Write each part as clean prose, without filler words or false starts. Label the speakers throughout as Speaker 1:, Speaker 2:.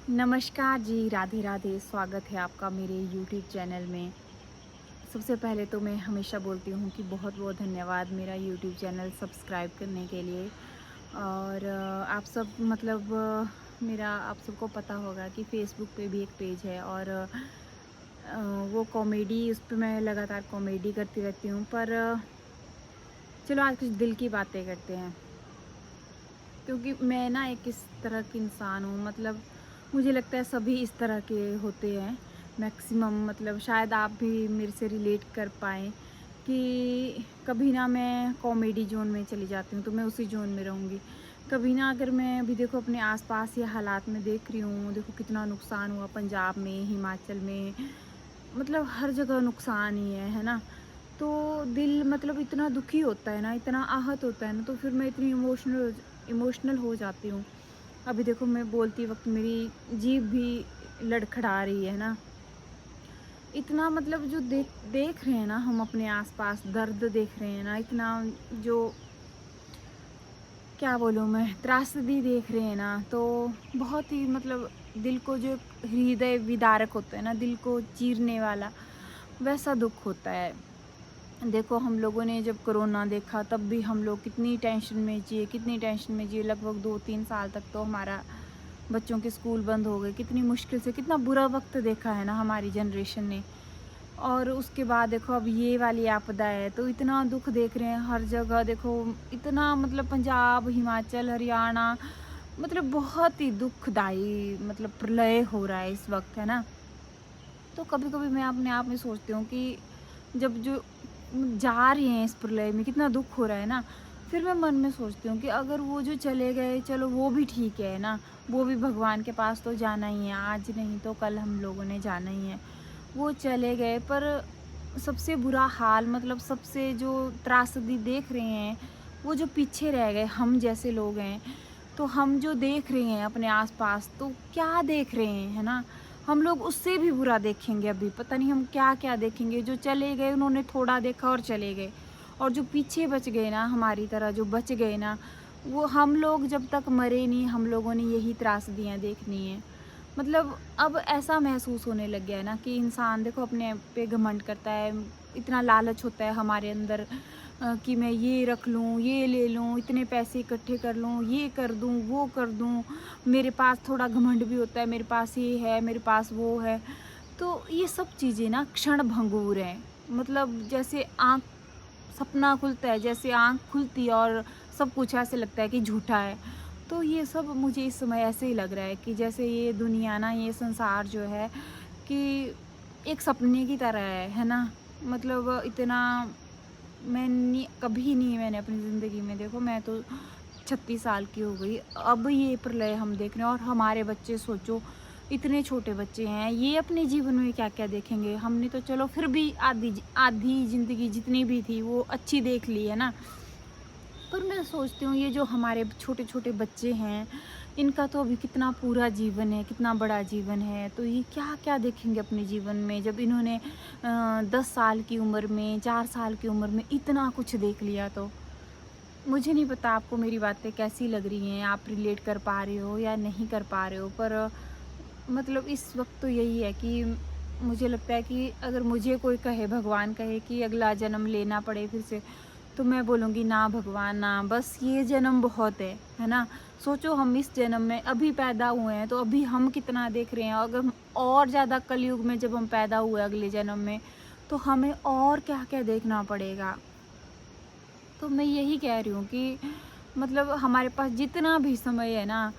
Speaker 1: नमस्कार जी, राधे राधे। स्वागत है आपका मेरे यूट्यूब चैनल में। सबसे पहले तो मैं हमेशा बोलती हूँ कि बहुत बहुत धन्यवाद मेरा यूट्यूब चैनल सब्सक्राइब करने के लिए। और आप सब मेरा आप सबको पता होगा कि फ़ेसबुक पे भी एक पेज है और वो कॉमेडी, उस पे मैं लगातार कॉमेडी करती रहती हूँ। पर चलो आज कुछ दिल की बातें करते हैं, क्योंकि मैं ना एक इस तरह की इंसान हूँ। मुझे लगता है सभी इस तरह के होते हैं मैक्सिमम। शायद आप भी मेरे से रिलेट कर पाएँ कि कभी ना मैं कॉमेडी ज़ोन में चली जाती हूँ तो मैं उसी ज़ोन में रहूँगी। कभी ना अगर मैं अभी देखो अपने आस-पास या हालात में देख रही हूँ, देखो कितना नुकसान हुआ पंजाब में, हिमाचल में, हर जगह नुकसान ही है ना? तो दिल इतना दुखी होता है ना, इतना आहत होता है ना, तो फिर मैं इतनी इमोशनल हो जाती हूँ। अभी देखो मैं बोलती वक़्त मेरी जीभ भी लड़खड़ा रही है ना। इतना जो देख देख रहे हैं ना हम अपने आस-पास दर्द देख रहे हैं ना, इतना जो क्या बोलूँ मैं त्रासदी देख रहे हैं ना, तो बहुत ही दिल को जो हृदय विदारक होता है ना, दिल को चीरने वाला, वैसा दुःख होता है। देखो हम लोगों ने जब कोरोना देखा तब भी हम लोग कितनी टेंशन में जिए। लगभग 2-3 साल तक तो हमारा बच्चों के स्कूल बंद हो गए। कितनी मुश्किल से, कितना बुरा वक़्त देखा है ना हमारी जनरेशन ने। और उसके बाद देखो अब ये वाली आपदा है तो इतना दुःख देख रहे हैं हर जगह। देखो इतना पंजाब, हिमाचल, हरियाणा, बहुत ही दुःखदाई प्रलय हो रहा है इस वक़्त, है ना? तो कभी-कभी मैं अपने आप में सोचती हूँ कि जब जो जा रहे हैं इस प्रलय में, कितना दुःख हो रहा है ना, फिर मैं मन में सोचती हूँ कि अगर वो जो चले गए, चलो वो भी ठीक है ना, वो भी भगवान के पास तो जाना ही है, आज नहीं तो कल हम लोगों ने जाना ही है। वो चले गए, पर सबसे बुरा हाल सबसे जो त्रासदी देख रहे हैं, वो जो पीछे रह गए हम जैसे लोग हैं। तो हम जो देख रहे हैं अपने आस-पास, तो क्या देख रहे हैं, है ना? हम लोग उससे भी बुरा देखेंगे अभी, पता नहीं हम क्या-क्या देखेंगे। जो चले गए उन्होंने थोड़ा देखा और चले गए, और जो पीछे बच गए ना हमारी तरह जो बच गए ना, वो हम लोग जब तक मरे नहीं, हम लोगों ने यही त्रासदियाँ देखनी है। अब ऐसा महसूस होने लग गया है ना कि इंसान देखो अपने पे घमंड करता है, इतना लालच होता है हमारे अंदर कि मैं ये रख लूँ, ये ले लूँ, इतने पैसे इकट्ठे कर लूँ, ये कर दूँ, वो कर दूँ। मेरे पास थोड़ा घमंड भी होता है, मेरे पास ये है, मेरे पास वो है। तो ये सब चीज़ें ना क्षण भंगुर हैं। जैसे आँख सपना खुलता है, जैसे आँख खुलती है और सब कुछ ऐसे लगता है कि झूठा है। तो ये सब मुझे इस समय ऐसे ही लग रहा है कि जैसे ये दुनिया ना, ये संसार जो है कि एक सपने की तरह है ना? इतना कभी नहीं मैंने अपनी ज़िंदगी में, देखो मैं तो 36 साल की हो गई, अब ये प्रलय हम देख रहे हैं। और हमारे बच्चे सोचो, इतने छोटे बच्चे हैं, ये अपने जीवन में क्या-क्या देखेंगे? हमने तो चलो फिर भी आधी ज़िंदगी जितनी भी थी वो अच्छी देख ली है ना। पर मैं सोचती हूँ ये जो हमारे छोटे-छोटे बच्चे हैं, इनका तो अभी कितना पूरा जीवन है, कितना बड़ा जीवन है, तो ये क्या-क्या देखेंगे अपने जीवन में जब इन्होंने 10 साल की उम्र में, 4 साल की उम्र में इतना कुछ देख लिया तो। मुझे नहीं पता आपको मेरी बातें कैसी लग रही हैं, आप रिलेट कर पा रहे हो या नहीं कर पा रहे हो, पर इस वक़्त तो यही है कि मुझे लगता है कि अगर मुझे कोई कहे, भगवान कहे कि अगला जन्म लेना पड़े फिर से, तो मैं बोलूँगी ना भगवान ना, बस ये जन्म बहुत है ना? सोचो हम इस जन्म में अभी पैदा हुए हैं, तो अभी हम कितना देख रहे हैं, अगर हम और ज़्यादा कलयुग में जब हम पैदा हुए अगले जन्म में, तो हमें और क्या-क्या देखना पड़ेगा। तो मैं यही कह रही हूँ कि हमारे पास जितना भी समय है ना,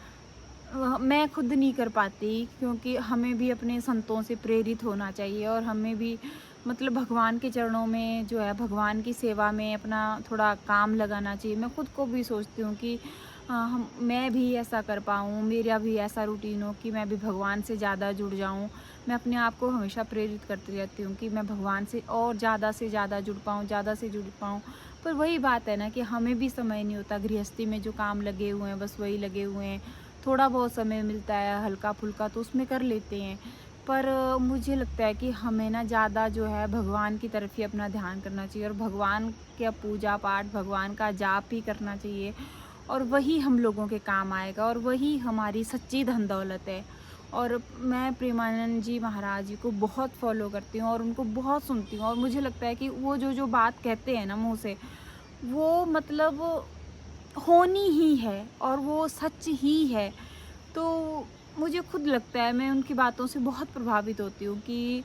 Speaker 1: मैं खुद नहीं कर पाती, क्योंकि हमें भी अपने संतों से प्रेरित होना चाहिए और हमें भी भगवान के चरणों में जो है, भगवान की सेवा में अपना थोड़ा काम लगाना चाहिए। मैं खुद को भी सोचती हूँ कि मैं भी ऐसा कर पाऊँ, मेरा भी ऐसा रूटीन हो कि मैं भी भगवान से ज़्यादा जुड़ जाऊँ। मैं अपने आप को हमेशा प्रेरित करती रहती हूँ कि मैं भगवान से ज़्यादा जुड़ पाऊँ, ज़्यादा से जुड़ पाऊँ। पर वही बात है ना कि हमें भी समय नहीं होता, गृहस्थी में जो काम लगे हुए हैं बस वही लगे हुए हैं। थोड़ा बहुत समय मिलता है हल्का-फुल्का तो उसमें कर लेते हैं। पर मुझे लगता है कि हमें ना ज़्यादा जो है भगवान की तरफ ही अपना ध्यान करना चाहिए और भगवान का पूजा-पाठ, भगवान का जाप ही करना चाहिए, और वही हम लोगों के काम आएगा और वही हमारी सच्ची धन-दौलत है। और मैं प्रेमानंद जी महाराज जी को बहुत फॉलो करती हूँ और उनको बहुत सुनती हूँ, और मुझे लगता है कि वो जो बात कहते हैं ना मुँह से, वो मतलब होनी ही है और वो सच ही है। तो मुझे खुद लगता है, मैं उनकी बातों से बहुत प्रभावित होती हूँ कि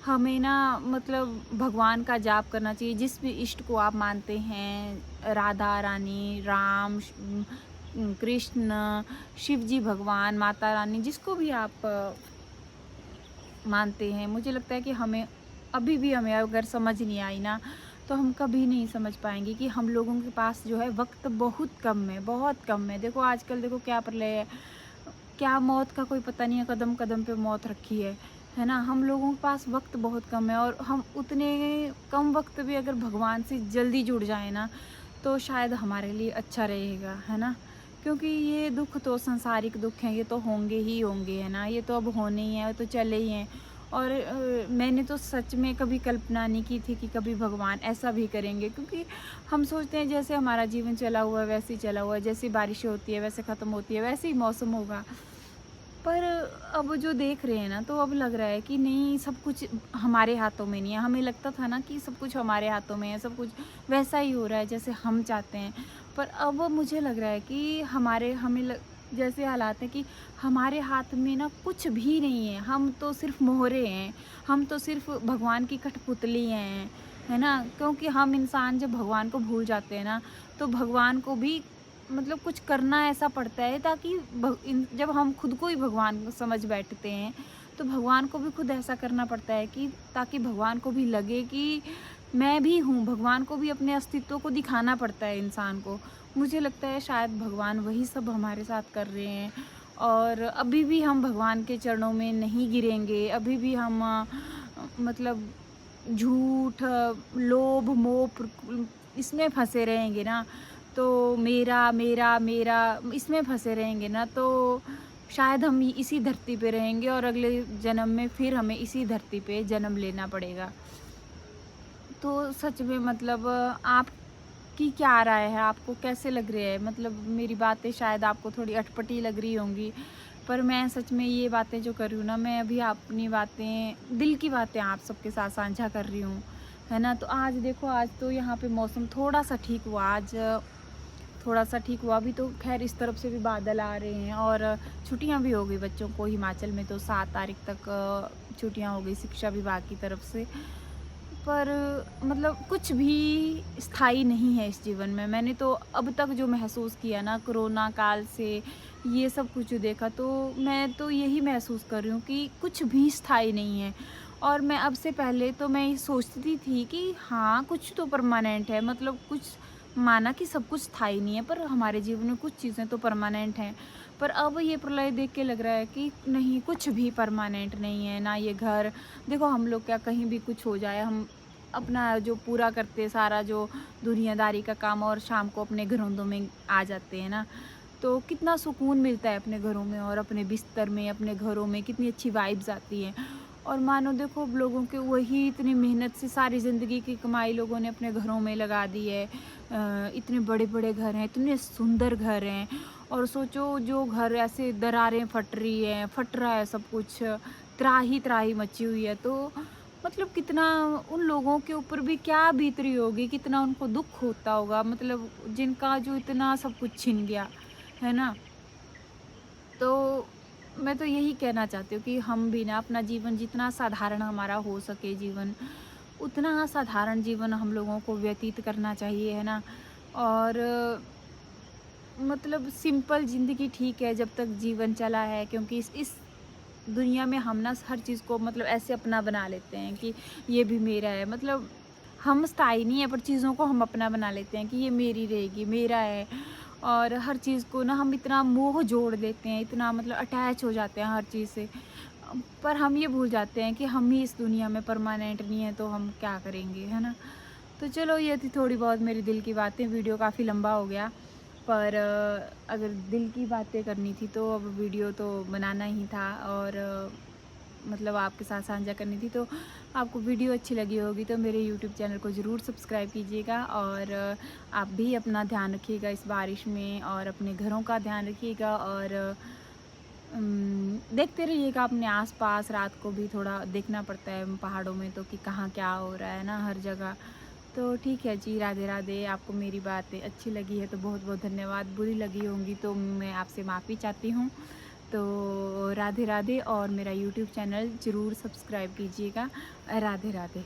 Speaker 1: हमें ना मतलब भगवान का जाप करना चाहिए। जिस भी इष्ट को आप मानते हैं, राधा रानी, राम, कृष्ण, शिव जी भगवान, माता रानी, जिसको भी आप मानते हैं, मुझे लगता है कि हमें अभी भी, हमें अगर समझ नहीं आई ना, तो हम कभी नहीं समझ पाएंगे कि हम लोगों के पास जो है वक्त बहुत कम है, बहुत कम है। देखो आजकल देखो क्या प्रलय है, क्या मौत का कोई पता नहीं है, कदम कदम पे मौत रखी है ना। हम लोगों के पास वक्त बहुत कम है, और हम उतने कम वक्त भी अगर भगवान से जल्दी जुड़ जाए ना, तो शायद हमारे लिए अच्छा रहेगा, है ना। क्योंकि ये दुख तो सांसारिक दुख हैं, ये तो होंगे ही होंगे, है ना, ये तो अब होने ही है, तो चले ही हैं। और मैंने तो सच में कभी कल्पना नहीं की थी कि कभी भगवान ऐसा भी करेंगे, क्योंकि हम सोचते हैं जैसे हमारा जीवन चला हुआ है वैसे ही चला हुआ है, जैसी बारिशें होती है वैसे ख़त्म होती है, वैसे ही मौसम होगा। पर अब जो देख रहे हैं ना, तो अब लग रहा है कि नहीं, सब कुछ हमारे हाथों में नहीं है। हमें लगता था ना कि सब कुछ हमारे हाथों में है, सब कुछ वैसा ही हो रहा है जैसे हम चाहते हैं। पर अब मुझे लग रहा है कि जैसे हालात है कि हमारे हाथ में ना कुछ भी नहीं है। हम तो सिर्फ मोहरे हैं, हम तो सिर्फ भगवान की कठपुतली हैं, है ना। क्योंकि हम इंसान जब भगवान को भूल जाते हैं ना, तो भगवान को भी मतलब कुछ करना ऐसा पड़ता है, ताकि जब हम खुद को ही भगवान समझ बैठते हैं, तो भगवान को भी खुद ऐसा करना पड़ता है कि ताकि भगवान को भी लगे कि मैं भी हूँ। भगवान को भी अपने अस्तित्व को दिखाना पड़ता है इंसान को। मुझे लगता है शायद भगवान वही सब हमारे साथ कर रहे हैं, और अभी भी हम भगवान के चरणों में नहीं गिरेंगे, अभी भी हम मतलब झूठ, लोभ, मोह, इसमें फंसे रहेंगे ना, तो मेरा मेरा मेरा इसमें फंसे रहेंगे ना, तो शायद हम इसी धरती पे रहेंगे, और अगले जन्म में फिर हमें इसी धरती पे जन्म लेना पड़ेगा। तो सच में मतलब आपकी क्या राय है? आपको कैसे लग रहे हैं? मतलब मेरी बातें शायद आपको थोड़ी अटपटी लग रही होंगी, पर मैं सच में ये बातें जो कर रही हूँ ना, मैं अभी अपनी बातें, दिल की बातें आप सबके साथ साझा कर रही हूँ, है ना। तो आज देखो, आज तो यहाँ पे मौसम थोड़ा-सा ठीक हुआ, आज थोड़ा-सा ठीक हुआ। अभी तो ख़ैर इस तरफ से भी बादल आ रहे हैं, और छुट्टियाँ भी हो गई बच्चों को। हिमाचल में तो 7 तारीख तक छुट्टियाँ हो गई शिक्षा विभाग की तरफ से। पर मतलब कुछ भी स्थायी नहीं है इस जीवन में। मैंने तो अब तक जो महसूस किया ना कोरोना काल से, ये सब कुछ जो देखा, तो मैं तो यही महसूस कर रही हूँ कि कुछ भी स्थायी नहीं है। और मैं अब से पहले तो मैं ये सोचती थी कि हाँ, कुछ तो परमानेंट है, मतलब कुछ माना कि सब कुछ स्थायी नहीं है, पर हमारे जीवन में कुछ चीज़ें तो परमानेंट हैं। पर अब ये प्रलय देख के लग रहा है कि नहीं, कुछ भी परमानेंट नहीं है, ना ये घर। देखो हम लोग क्या, कहीं भी कुछ हो जाए, हम अपना जो पूरा करते सारा जो दुनियादारी का काम, और शाम को अपने घरों में आ जाते हैं ना, तो कितना सुकून मिलता है अपने घरों में, और अपने बिस्तर में, अपने घरों में कितनी अच्छी वाइब्स आती हैं। और मानो देखो, अब लोगों के वही इतनी मेहनत से सारी ज़िंदगी की कमाई लोगों ने अपने घरों में लगा दी है। इतने बड़े बड़े घर हैं, इतने सुंदर घर हैं, और सोचो जो घर ऐसे दरारें फट रही हैं, फट रहा है सब कुछ, त्राही त्राही मची हुई है। तो मतलब कितना उन लोगों के ऊपर भी क्या बीत रही होगी, कितना उनको दुख होता होगा, मतलब जिनका जो इतना सब कुछ छिन गया, है ना। तो मैं तो यही कहना चाहती हूँ कि हम भी ना अपना जीवन, जितना साधारण हमारा हो सके जीवन, उतना साधारण जीवन हम लोगों को व्यतीत करना चाहिए, है ना। और मतलब सिंपल ज़िंदगी ठीक है जब तक जीवन चला है, क्योंकि इस दुनिया में हम ना हर चीज़ को मतलब ऐसे अपना बना लेते हैं कि ये भी मेरा है। मतलब हम स्थायी नहीं है, पर चीज़ों को हम अपना बना लेते हैं कि ये मेरी रहेगी, मेरा है। और हर चीज़ को ना हम इतना मोह जोड़ देते हैं, इतना मतलब अटैच हो जाते हैं हर चीज़ से। पर हम ये भूल जाते हैं कि हम ही इस दुनिया में परमानेंट नहीं है, तो हम क्या करेंगे, है ना। तो चलो, ये थी थोड़ी बहुत मेरी दिल की बातें। वीडियो काफ़ी लंबा हो गया, पर अगर दिल की बातें करनी थी तो अब वीडियो तो बनाना ही था, और मतलब आपके साथ साझा करनी थी। तो आपको वीडियो अच्छी लगी होगी तो मेरे यूट्यूब चैनल को ज़रूर सब्सक्राइब कीजिएगा, और आप भी अपना ध्यान रखिएगा इस बारिश में, और अपने घरों का ध्यान रखिएगा, और देखते रहिएगा अपने आसपास, रात को भी थोड़ा देखना पड़ता है पहाड़ों में तो कि कहाँ क्या हो रहा है ना, हर जगह। तो ठीक है जी, राधे राधे। आपको मेरी बातें अच्छी लगी है तो बहुत बहुत धन्यवाद, बुरी लगी होंगी तो मैं आपसे माफ़ी चाहती हूँ। तो राधे राधे, और मेरा यूट्यूब चैनल ज़रूर सब्सक्राइब कीजिएगा। राधे राधे।